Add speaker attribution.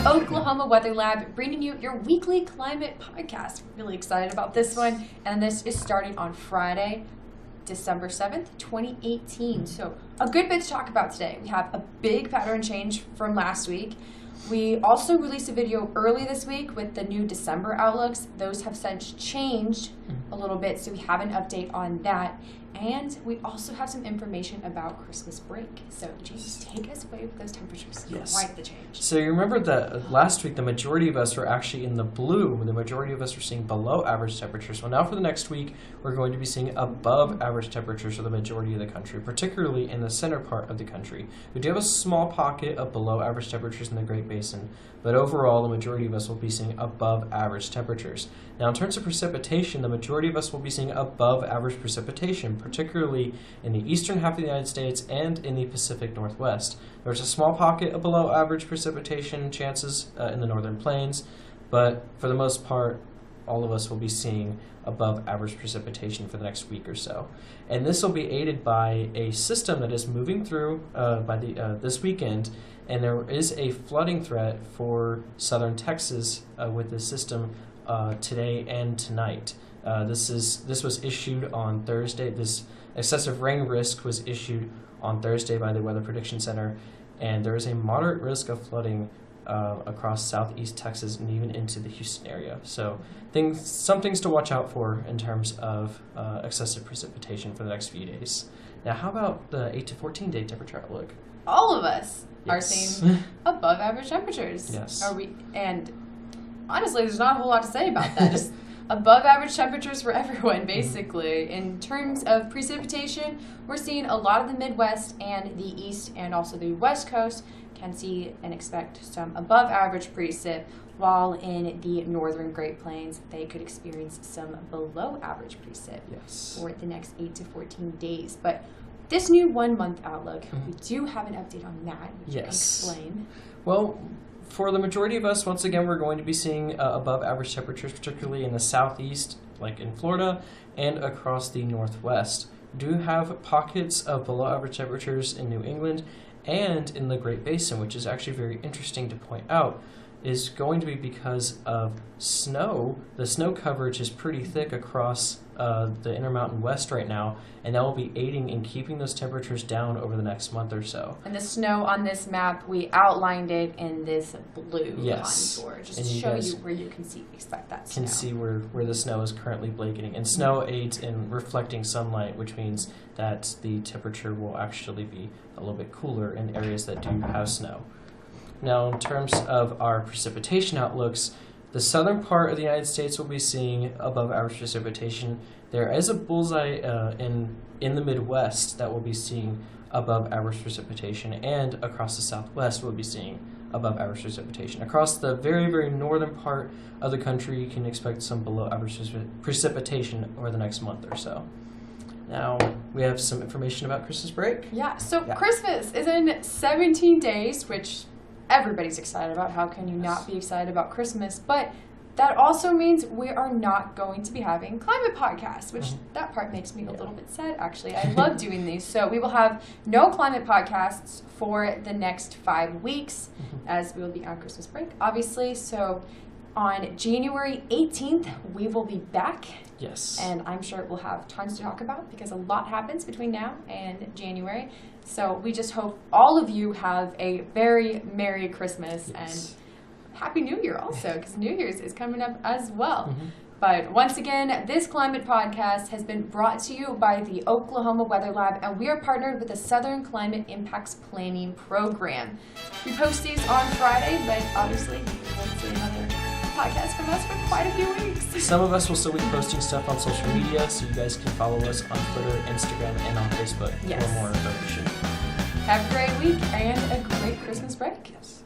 Speaker 1: Oklahoma Weather Lab, bringing you your weekly climate podcast. Really excited about this one, and this is starting on Friday, December 7th, 2018. So a good bit to talk about today. We have a big pattern change from last week. We also released a video early this week with the new December outlooks. Those have since changed a little bit, so we have an update on that. And we also have some information about Christmas break. So, James, take us away with those temperatures.
Speaker 2: Yes.
Speaker 1: Quite the change.
Speaker 2: So you remember that last week the majority of us were actually in the blue. The majority of us were seeing below average temperatures. Well, now for the next week, we're going to be seeing above average temperatures for the majority of the country, particularly in the center part of the country. We do have a small pocket of below average temperatures in the Great Basin, but overall the majority of us will be seeing above average temperatures. Now in terms of precipitation, the majority of us will be seeing above average precipitation, particularly in the eastern half of the United States and in the Pacific Northwest. There's a small pocket of below average precipitation chances in the northern plains, but for the most part, all of us will be seeing above average precipitation for the next week or so. And this will be aided by a system that is moving through this weekend, and there is a flooding threat for southern Texas with this system today and tonight. This was issued on Thursday. This excessive rain risk was issued on Thursday by the Weather Prediction Center, and there is a moderate risk of flooding across southeast Texas and even into the Houston area. So some things to watch out for in terms of excessive precipitation for the next few days. Now, how about the 8 to 14 day temperature outlook?
Speaker 1: All of us are
Speaker 2: Yes.
Speaker 1: seeing above average temperatures.
Speaker 2: Yes.
Speaker 1: And honestly, there's not a whole lot to say about that. Just above average temperatures for everyone, basically. In terms of precipitation, we're seeing a lot of the Midwest and the East and also the West Coast can see and expect some above average precip, while in the northern Great Plains, they could experience some below average precip for the next 8 to 14 days. But this new 1 month outlook, we do have an update on that, which you can explain.
Speaker 2: Well, for the majority of us, once again, we're going to be seeing above average temperatures, particularly in the southeast, like in Florida, and across the northwest. We do have pockets of below average temperatures in New England and in the Great Basin, which is actually very interesting to point out, is going to be because of snow. The snow coverage is pretty thick across the Intermountain West right now, and that will be aiding in keeping those temperatures down over the next month or so.
Speaker 1: And the snow on this map, we outlined it in this blue contour, just
Speaker 2: and
Speaker 1: to show you where you can expect that snow.
Speaker 2: Can see where the snow is currently blanketing. And snow aids in reflecting sunlight, which means that the temperature will actually be a little bit cooler in areas that do have snow. Now, in terms of our precipitation outlooks, the southern part of the United States will be seeing above average precipitation. There is a bullseye in the Midwest that will be seeing above average precipitation, and across the Southwest we'll be seeing above average precipitation. Across the very, very northern part of the country, you can expect some below average precipitation over the next month or so. Now, we have some information about Christmas break.
Speaker 1: Christmas is in 17 days, which everybody's excited about. How can you not be excited about Christmas? But that also means we are not going to be having climate podcasts, which that part makes me a little bit sad, actually. I love doing these. So we will have no climate podcasts for the next 5 weeks, as we will be on Christmas break, obviously. So on January 18th, we will be back.
Speaker 2: Yes.
Speaker 1: And I'm sure we'll have tons to talk about because a lot happens between now and January. So we just hope all of you have a very Merry Christmas and Happy New Year also, because New Year's is coming up as well. But once again, this climate podcast has been brought to you by the Oklahoma Weather Lab, and we are partnered with the Southern Climate Impacts Planning Program. We post these on Friday, but obviously you won't see another podcast from us for quite a few weeks.
Speaker 2: Some of us will still be posting stuff on social media, so you guys can follow us on Twitter, Instagram, and on Facebook for more information.
Speaker 1: Have a great week and a great Christmas break.
Speaker 2: Yes.